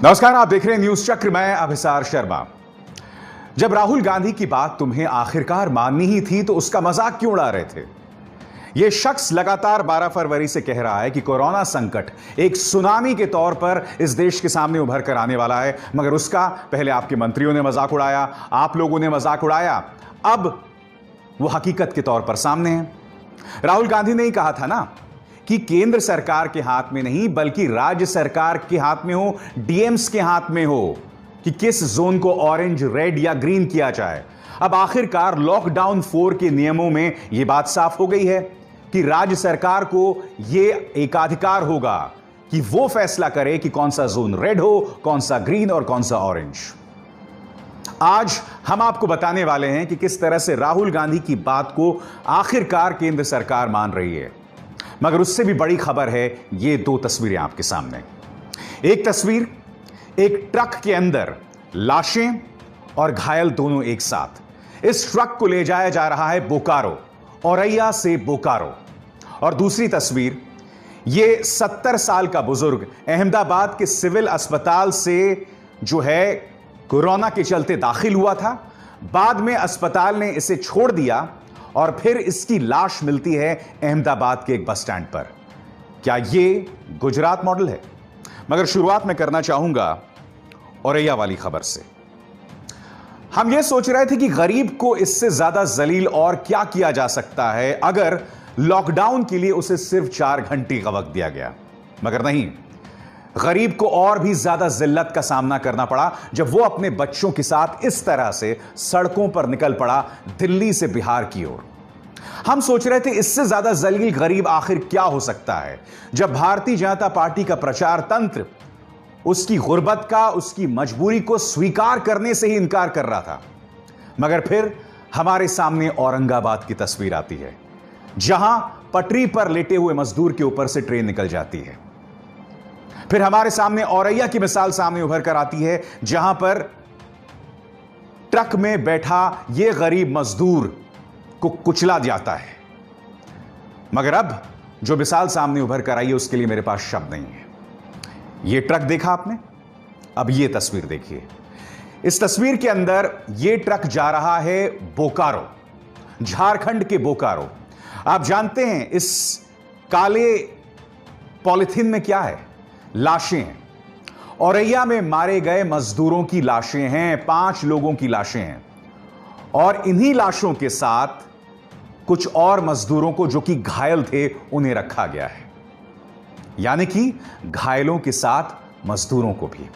नमस्कार, आप देख रहे हैं न्यूज चक्र। मैं अभिसार शर्मा। जब राहुल गांधी की बात तुम्हें आखिरकार माननी ही थी तो उसका मजाक क्यों उड़ा रहे थे? यह शख्स लगातार 12 फरवरी से कह रहा है कि कोरोना संकट एक सुनामी के तौर पर इस देश के सामने उभर कर आने वाला है, मगर उसका पहले आपके मंत्रियों ने मजाक उड़ाया, आप लोगों ने मजाक उड़ाया, अब वो हकीकत के तौर पर सामने है। राहुल गांधी ने ही कहा था ना कि केंद्र सरकार के हाथ में नहीं बल्कि राज्य सरकार के हाथ में हो, डीएम्स के हाथ में हो कि किस जोन को ऑरेंज, रेड या ग्रीन किया जाए। अब आखिरकार लॉकडाउन 4 के नियमों में यह बात साफ हो गई है कि राज्य सरकार को यह एकाधिकार होगा कि वो फैसला करे कि कौन सा जोन रेड हो, कौन सा ग्रीन और कौन सा ऑरेंज। आज हम आपको बताने वाले हैं कि किस तरह से राहुल गांधी की बात को आखिरकार केंद्र सरकार मान रही है। मगर उससे भी बड़ी खबर है ये दो तस्वीरें आपके सामने। एक तस्वीर, एक ट्रक के अंदर लाशें और घायल दोनों एक साथ। इस ट्रक को ले जाया जा रहा है बोकारो, औरैया से बोकारो। और दूसरी तस्वीर, ये 70 साल का बुजुर्ग अहमदाबाद के सिविल अस्पताल से जो है कोरोना के चलते दाखिल हुआ था, बाद में अस्पताल ने इसे छोड़ दिया और फिर इसकी लाश मिलती है अहमदाबाद के एक बस स्टैंड पर। क्या यह गुजरात मॉडल है? मगर शुरुआत में करना चाहूंगा औरैया वाली खबर से। हम यह सोच रहे थे कि गरीब को इससे ज्यादा जलील और क्या किया जा सकता है अगर लॉकडाउन के लिए उसे सिर्फ 4 घंटे का वक्त दिया गया, मगर नहीं, गरीब को और भी ज्यादा जिल्लत का सामना करना पड़ा जब वो अपने बच्चों के साथ इस तरह से सड़कों पर निकल पड़ा दिल्ली से बिहार की ओर। हम सोच रहे थे इससे ज्यादा जलील गरीब आखिर क्या हो सकता है जब भारतीय जनता पार्टी का प्रचार तंत्र उसकी गुर्बत का, उसकी मजबूरी को स्वीकार करने से ही इनकार कर रहा था। मगर फिर हमारे सामने औरंगाबाद की तस्वीर आती है जहां पटरी पर लेटे हुए मजदूर के ऊपर से ट्रेन निकल जाती है। फिर हमारे सामने औरैया की मिसाल सामने उभर कर आती है जहां पर ट्रक में बैठा यह गरीब मजदूर को कुचला जाता है। मगर अब जो मिसाल सामने उभर कर आई है उसके लिए मेरे पास शब्द नहीं है। यह ट्रक देखा आपने, अब यह तस्वीर देखिए। इस तस्वीर के अंदर यह ट्रक जा रहा है बोकारो, झारखंड के बोकारो। आप जानते हैं इस काले पॉलिथीन में क्या है? लाशें हैं। औरैया में मारे गए मजदूरों की लाशें हैं, 5 लोगों की लाशें हैं। और इन्हीं लाशों के साथ कुछ और मजदूरों को जो कि घायल थे उन्हें रखा गया है, यानी कि घायलों के साथ मजदूरों को भी।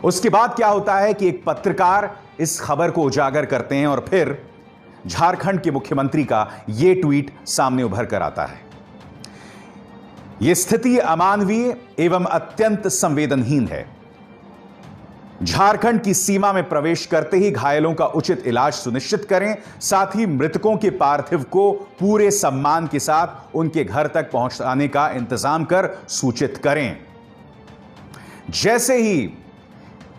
उसके बाद क्या होता है कि एक पत्रकार इस खबर को उजागर करते हैं और फिर झारखंड के मुख्यमंत्री का यह ट्वीट सामने उभर कर आता है। यह स्थिति अमानवीय एवं अत्यंत संवेदनहीन है। झारखंड की सीमा में प्रवेश करते ही घायलों का उचित इलाज सुनिश्चित करें, साथ ही मृतकों के पार्थिव को पूरे सम्मान के साथ उनके घर तक पहुंचाने का इंतजाम कर सूचित करें। जैसे ही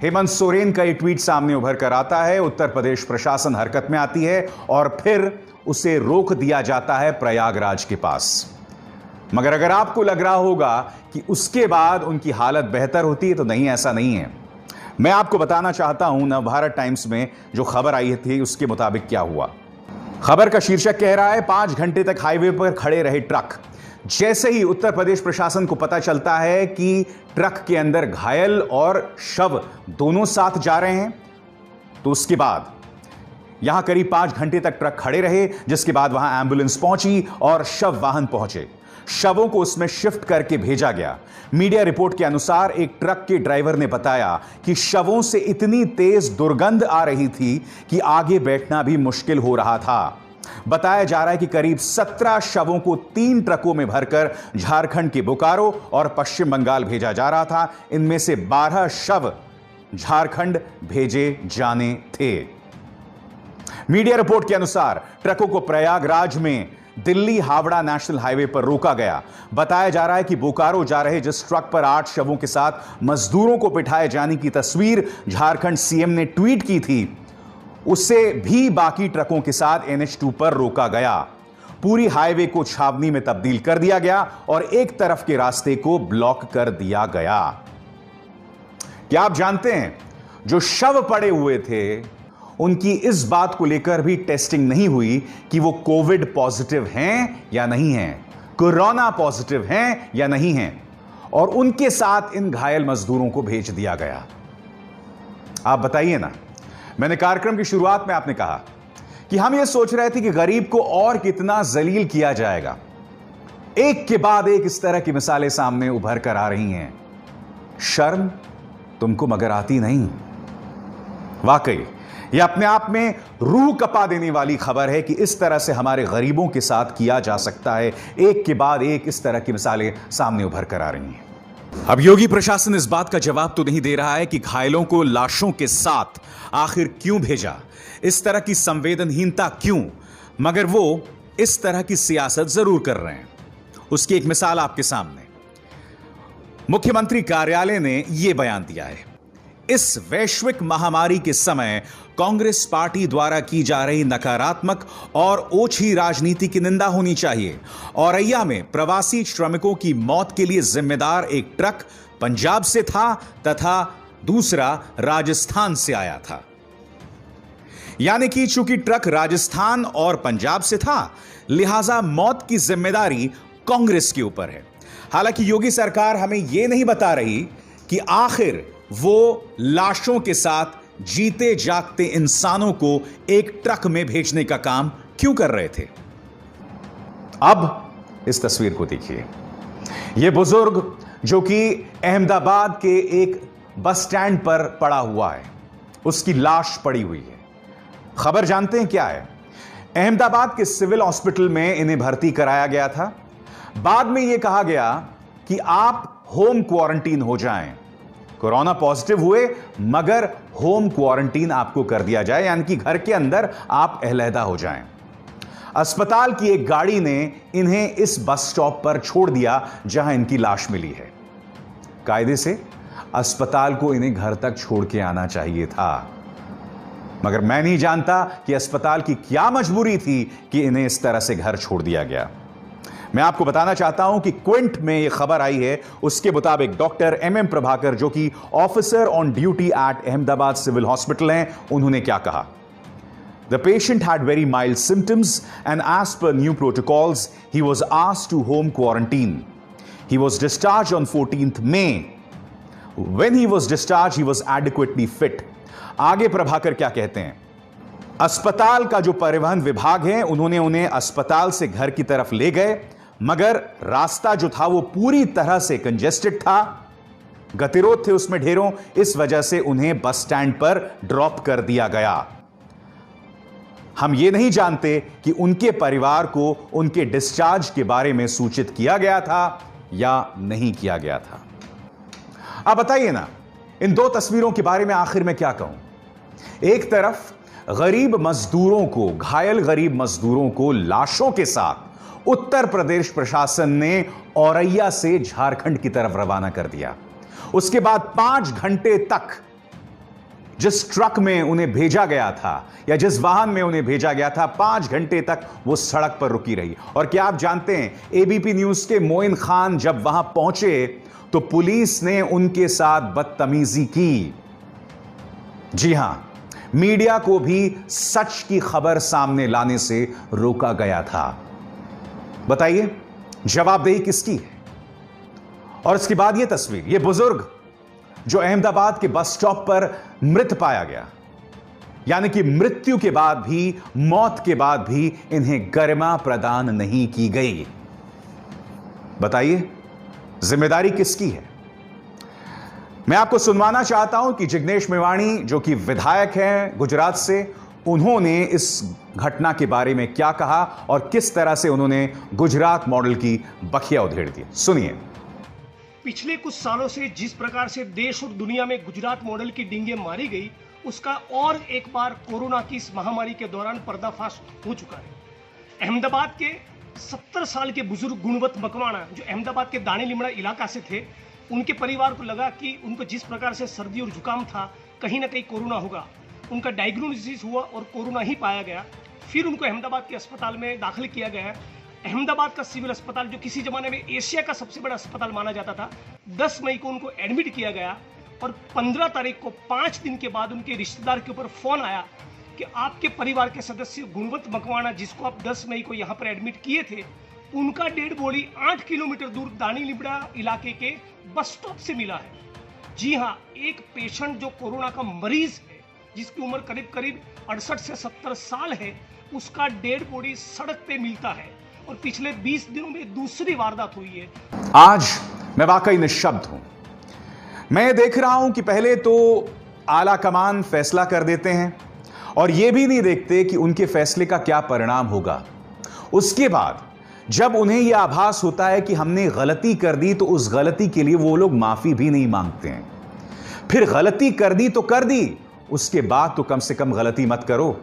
हेमंत सोरेन का यह ट्वीट सामने उभर कर आता है, उत्तर प्रदेश प्रशासन हरकत में आती है और फिर उसे रोक दिया जाता है प्रयागराज के पास। मगर अगर आपको लग रहा होगा कि उसके बाद उनकी हालत बेहतर होती है, तो नहीं, ऐसा नहीं है। मैं आपको बताना चाहता हूं नवभारत टाइम्स में जो खबर आई थी उसके मुताबिक क्या हुआ। खबर का शीर्षक कह रहा है 5 घंटे तक हाईवे पर खड़े रहे ट्रक। जैसे ही उत्तर प्रदेश प्रशासन को पता चलता है कि ट्रक के अंदर घायल और शव दोनों साथ जा रहे हैं, तो उसके बाद यहां करीब 5 घंटे तक ट्रक खड़े रहे, जिसके बाद वहां एम्बुलेंस पहुंची और शव वाहन पहुंचे। शवों को उसमें शिफ्ट करके भेजा गया। मीडिया रिपोर्ट के अनुसार एक ट्रक के ड्राइवर ने बताया कि शवों से इतनी तेज दुर्गंध आ रही थी कि आगे बैठना भी मुश्किल हो रहा था। बताया जा रहा है कि करीब 17 शवों को 3 ट्रकों में भरकर झारखंड के बोकारो और पश्चिम बंगाल भेजा जा रहा था। इनमें से 12 शव झारखंड भेजे जाने थे। मीडिया रिपोर्ट के अनुसार ट्रकों को प्रयागराज में दिल्ली हावड़ा नेशनल हाईवे पर रोका गया। बताया जा रहा है कि बोकारो जा रहे जिस ट्रक पर 8 शवों के साथ मजदूरों को बिठाए जाने की तस्वीर झारखंड सीएम ने ट्वीट की थी, उसे भी बाकी ट्रकों के साथ NH2 पर रोका गया। पूरी हाईवे को छावनी में तब्दील कर दिया गया और एक तरफ के रास्ते को ब्लॉक कर दिया गया। क्या आप जानते हैं जो शव पड़े हुए थे उनकी इस बात को लेकर भी टेस्टिंग नहीं हुई कि वो कोविड पॉजिटिव हैं या नहीं हैं, कोरोना पॉजिटिव हैं या नहीं हैं, और उनके साथ इन घायल मजदूरों को भेज दिया गया। आप बताइए ना, मैंने कार्यक्रम की शुरुआत में आपने कहा कि हम ये सोच रहे थे कि गरीब को और कितना जलील किया जाएगा। एक के बाद एक इस तरह की मिसालें सामने उभर कर आ रही हैं। शर्म तुमको मगर आती नहीं। वाकई यह अपने आप में रूह कपा देने वाली खबर है कि इस तरह से हमारे गरीबों के साथ किया जा सकता है। एक के बाद एक इस तरह की मिसालें सामने उभर कर आ रही हैं। अब योगी प्रशासन इस बात का जवाब तो नहीं दे रहा है कि घायलों को लाशों के साथ आखिर क्यों भेजा, इस तरह की संवेदनहीनता क्यों, मगर वो इस तरह की सियासत जरूर कर रहे हैं। उसकी एक मिसाल आपके सामने, मुख्यमंत्री कार्यालय ने यह बयान दिया है, इस वैश्विक महामारी के समय कांग्रेस पार्टी द्वारा की जा रही नकारात्मक और ओछी राजनीति की निंदा होनी चाहिए। औरैया में प्रवासी श्रमिकों की मौत के लिए जिम्मेदार एक ट्रक पंजाब से था तथा दूसरा राजस्थान से आया था। यानी कि चूंकि ट्रक राजस्थान और पंजाब से था, लिहाजा मौत की जिम्मेदारी कांग्रेस के ऊपर है। हालांकि योगी सरकार हमें यह नहीं बता रही कि आखिर वो लाशों के साथ जीते जागते इंसानों को एक ट्रक में भेजने का काम क्यों कर रहे थे। अब इस तस्वीर को देखिए। यह बुजुर्ग जो कि अहमदाबाद के एक बस स्टैंड पर पड़ा हुआ है, उसकी लाश पड़ी हुई है। खबर जानते हैं क्या है? अहमदाबाद के सिविल हॉस्पिटल में इन्हें भर्ती कराया गया था। बाद में यह कहा गया कि आप होम क्वारंटीन हो जाएं, कोरोना पॉजिटिव हुए मगर होम क्वारंटीन आपको कर दिया जाए, यानी कि घर के अंदर आप अलहदा हो जाएं। अस्पताल की एक गाड़ी ने इन्हें इस बस स्टॉप पर छोड़ दिया जहां इनकी लाश मिली है। कायदे से अस्पताल को इन्हें घर तक छोड़ के आना चाहिए था, मगर मैं नहीं जानता कि अस्पताल की क्या मजबूरी थी कि इन्हें इस तरह से घर छोड़ दिया गया। मैं आपको बताना चाहता हूं कि क्विंट में यह खबर आई है, उसके मुताबिक डॉक्टर एम प्रभाकर जो कि officer on duty at Ahmedabad civil hospital हैं, उन्होंने क्या कहा? The patient had very mild symptoms and as per new protocols, he was asked to home quarantine. He was discharged on 14th May. When he was discharged, he was adequately fit. आगे प्रभाकर क्या कहते हैं? अस्पताल का जो परिवहन विभाग है, उन्होंने उन्हें अस्पताल से घर की तरफ ले गए, मगर रास्ता जो था वो पूरी तरह से कंजेस्टेड था, गतिरोध थे उसमें ढेरों, इस वजह से उन्हें बस स्टैंड पर ड्रॉप कर दिया गया। हम ये नहीं जानते कि उनके परिवार को उनके डिस्चार्ज के बारे में सूचित किया गया था या नहीं किया गया था। अब बताइए ना, इन दो तस्वीरों के बारे में आखिर में क्या कहूं। एक तरफ गरीब मजदूरों को, घायल गरीब मजदूरों को लाशों के साथ उत्तर प्रदेश प्रशासन ने औरैया से झारखंड की तरफ रवाना कर दिया। उसके बाद 5 घंटे तक जिस ट्रक में उन्हें भेजा गया था या जिस वाहन में उन्हें भेजा गया था, 5 घंटे तक वो सड़क पर रुकी रही। और क्या आप जानते हैं, एबीपी न्यूज के मोइन खान जब वहां पहुंचे तो पुलिस ने उनके साथ बदतमीजी की। जी हां, मीडिया को भी सच की खबर सामने लाने से रोका गया था। बताइए जवाबदेही किसकी है? और इसके बाद यह तस्वीर, यह बुजुर्ग जो अहमदाबाद के बस स्टॉप पर मृत पाया गया, यानी कि मृत्यु के बाद भी, मौत के बाद भी इन्हें गरिमा प्रदान नहीं की गई। बताइए जिम्मेदारी किसकी है? मैं आपको सुनवाना चाहता हूं कि जिग्नेश मेवाणी जो कि विधायक हैं गुजरात से, उन्होंने इस घटना के बारे में क्या कहा और किस तरह से उन्होंने गुजरात मॉडल की बखिया उधेड़ दी। सुनिए। पिछले कुछ सालों से जिस प्रकार से देश और दुनिया में गुजरात मॉडल की डींगे मारी गई, उसका और एक बार कोरोना की इस महामारी के दौरान पर्दाफाश हो चुका है। अहमदाबाद के 70 साल के बुजुर्ग गुणवंत मकवाणा जो अहमदाबाद के दाने लिमड़ा इलाका से थे, उनके परिवार को लगा कि उनको जिस प्रकार से सर्दी और जुकाम था, कहीं ना कहीं कोरोना होगा। उनका डायग्नोसिस हुआ और कोरोना ही पाया गया। फिर उनको अहमदाबाद के अस्पताल में दाखिल किया गया। अहमदाबाद का सिविल अस्पताल जो किसी जमाने में एशिया का सबसे बड़ा अस्पताल माना जाता था, 10 मई को उनको एडमिट किया गया और 15 तारीख को 5 दिन के बाद उनके रिश्तेदार के ऊपर फोन आया कि आपके परिवार के सदस्य गुणवंत मकवाना, जिसको आप 10 मई को यहाँ पर एडमिट किए थे, उनका डेड बॉडी 8 किलोमीटर दूर दानी लिबड़ा इलाके के बस स्टॉप से मिला है। जी हाँ, एक पेशेंट जो कोरोना का मरीज है, जिसकी उम्र करीब करीब 68 से 70 साल है, उसका डेड बॉडी सड़क पे मिलता है और पिछले 20 दिनों में दूसरी वारदात हुई है। आज मैं वाकई निशब्द हूं। मैं देख रहा हूं कि पहले तो आला कमान फैसला कर देते हैं और यह भी नहीं देखते कि उनके फैसले का क्या परिणाम होगा। उसके बाद जब उन्हें यह आभास होता है कि हमने गलती कर दी, तो उस गलती के लिए वो लोग माफी भी नहीं मांगते हैं। फिर गलती कर दी तो कर दी, उसके बाद तो कम से कम गलती मत करो।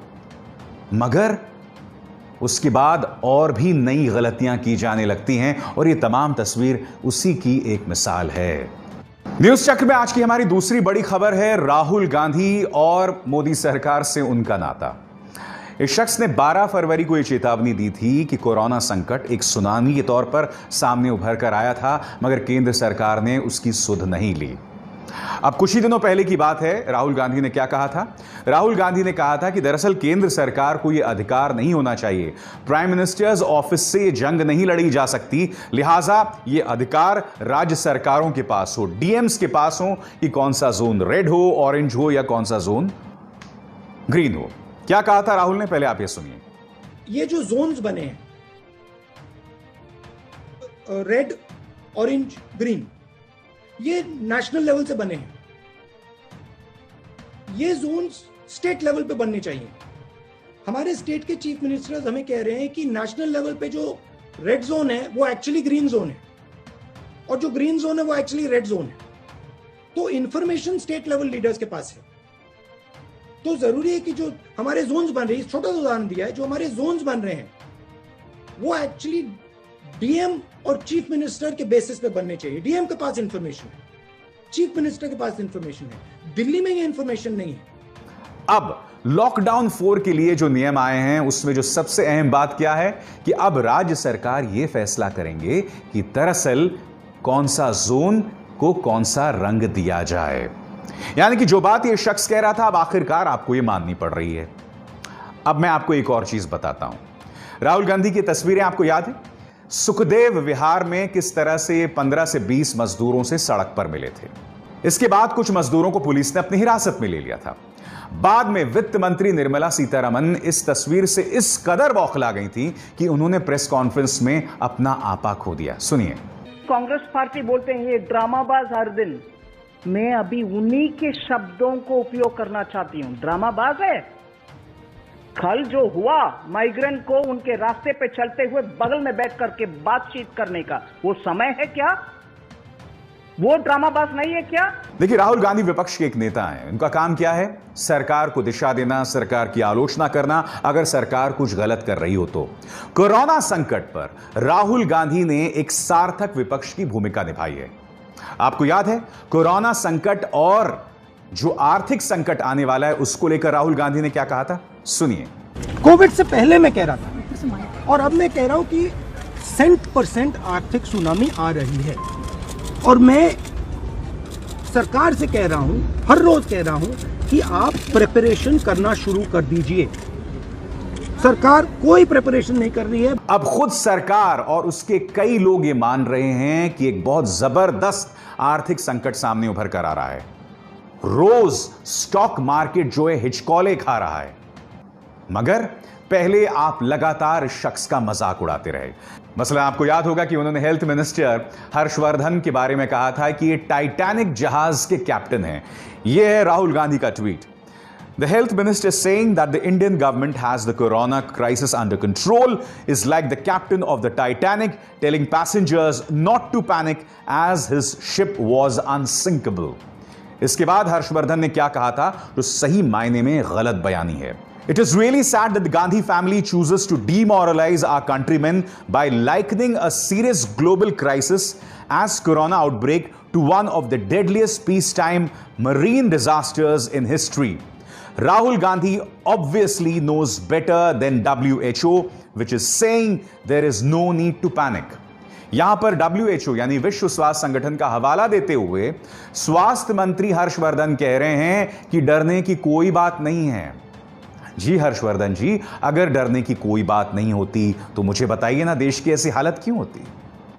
मगर उसके बाद और भी नई गलतियां की जाने लगती हैं और यह तमाम तस्वीर उसी की एक मिसाल है। न्यूज चक्र में आज की हमारी दूसरी बड़ी खबर है राहुल गांधी और मोदी सरकार से उनका नाता। इस शख्स ने 12 फरवरी को यह चेतावनी दी थी कि कोरोना संकट एक सुनामी के तौर पर सामने उभर कर आया था, मगर केंद्र सरकार ने उसकी सुध नहीं ली। अब कुछ ही दिनों पहले की बात है, राहुल गांधी ने क्या कहा था? राहुल गांधी ने कहा था कि दरअसल केंद्र सरकार को यह अधिकार नहीं होना चाहिए, प्राइम मिनिस्टर्स ऑफिस से यह जंग नहीं लड़ी जा सकती, लिहाजा यह अधिकार राज्य सरकारों के पास हो, डीएम्स के पास हो कि कौन सा जोन रेड हो, ऑरेंज हो या कौन सा जोन ग्रीन हो। क्या कहा था राहुल ने, पहले आप ये सुनिए। ये जो जोन्स बने हैं, रेड, ऑरेंज, ग्रीन, ये नेशनल लेवल से बने हैं। ये जोन्स स्टेट लेवल पे बनने चाहिए। हमारे स्टेट के चीफ मिनिस्टर्स हमें कह रहे हैं कि नेशनल लेवल पे जो रेड जोन है वो एक्चुअली ग्रीन जोन है और जो ग्रीन जोन है वो एक्चुअली रेड जोन है। तो इंफॉर्मेशन स्टेट लेवल लीडर्स के पास है। तो जरूरी है कि जो हमारे जोन्स बन रहे हैं, छोटा सा उदाहरण दिया है, जो हमारे जोन्स बन रहे हैं वो एक्चुअली डीएम और चीफ मिनिस्टर के बेसिस पे बनने चाहिए। डीएम के पास इंफॉर्मेशन है, चीफ मिनिस्टर के पास इंफॉर्मेशन है, दिल्ली में ये इंफॉर्मेशन नहीं है। अब लॉकडाउन 4 के लिए जो नियम आए हैं उसमें जो सबसे अहम बात क्या है कि अब राज्य सरकार यह फैसला करेंगे कि दरअसल कौन सा जोन को कौन सा रंग दिया जाए। यानी कि जो बात यह शख्स कह रहा था, अब आखिरकार आपको यह माननी पड़ रही है। अब मैं आपको एक और चीज बताता हूं। राहुल गांधी की तस्वीरें आपको याद है? सुखदेव विहार में किस तरह से 15 से 20 मजदूरों से सड़क पर मिले थे। इसके बाद कुछ मजदूरों को पुलिस ने अपनी हिरासत में ले लिया था। बाद में वित्त मंत्री निर्मला सीतारमण इस तस्वीर से इस कदर बौखला गई थी कि उन्होंने प्रेस कॉन्फ्रेंस में अपना आपा खो दिया। सुनिए। कांग्रेस पार्टी बोलते हैं ये ड्रामाबाज हर दिन। मैं अभी उन्हीं के शब्दों को उपयोग करना चाहती हूं। ड्रामाबाज है। कल जो हुआ माइग्रेंट को उनके रास्ते पे चलते हुए बगल में बैठ करके बातचीत करने का, वो समय है क्या? वो ड्रामाबाज नहीं है क्या? देखिए, राहुल गांधी विपक्ष के एक नेता हैं। उनका काम क्या है? सरकार को दिशा देना, सरकार की आलोचना करना, अगर सरकार कुछ गलत कर रही हो तो। कोरोना संकट पर राहुल गांधी ने एक सार्थक विपक्ष की भूमिका निभाई है। आपको याद है कोरोना संकट और जो आर्थिक संकट आने वाला है उसको लेकर राहुल गांधी ने क्या कहा था? सुनिए। कोविड से पहले मैं कह रहा था और अब मैं कह रहा हूं कि 100% आर्थिक सुनामी आ रही है और मैं सरकार से कह रहा हूं, हर रोज कह रहा हूं कि आप प्रिपरेशन करना शुरू कर दीजिए। सरकार कोई प्रिपरेशन नहीं कर रही है। अब खुद सरकार और उसके कई लोग ये मान रहे हैं कि एक बहुत जबरदस्त आर्थिक संकट सामने उभर कर आ रहा है। रोज स्टॉक मार्केट जो है हिचकोले खा रहा है। मगर पहले आप लगातार इस शख्स का मजाक उड़ाते रहे। मसला आपको याद होगा कि उन्होंने हेल्थ मिनिस्टर हर्षवर्धन के बारे में कहा था कि ये टाइटैनिक जहाज के कैप्टन हैं। यह है राहुल गांधी का tweet. The health minister saying that the Indian government has the corona crisis under control is like the captain of the Titanic telling passengers not to panic as his ship was unsinkable. इसके बाद हर्षवर्धन ने क्या कहा था जो सही मायने में गलत बयानी है। It is really sad that the Gandhi family chooses to demoralize our countrymen by likening a serious global crisis as corona outbreak to one of the deadliest peacetime marine disasters in history. Rahul Gandhi obviously knows better than WHO, which is saying there is no need to panic. यहां पर WHO यानी विश्व स्वास्थ्य संगठन का हवाला देते हुए स्वास्थ्य मंत्री हर्षवर्धन कह रहे हैं कि डरने की कोई बात नहीं है। जी हर्षवर्धन जी, अगर डरने की कोई बात नहीं होती तो मुझे बताइए ना, देश की ऐसी हालत क्यों होती।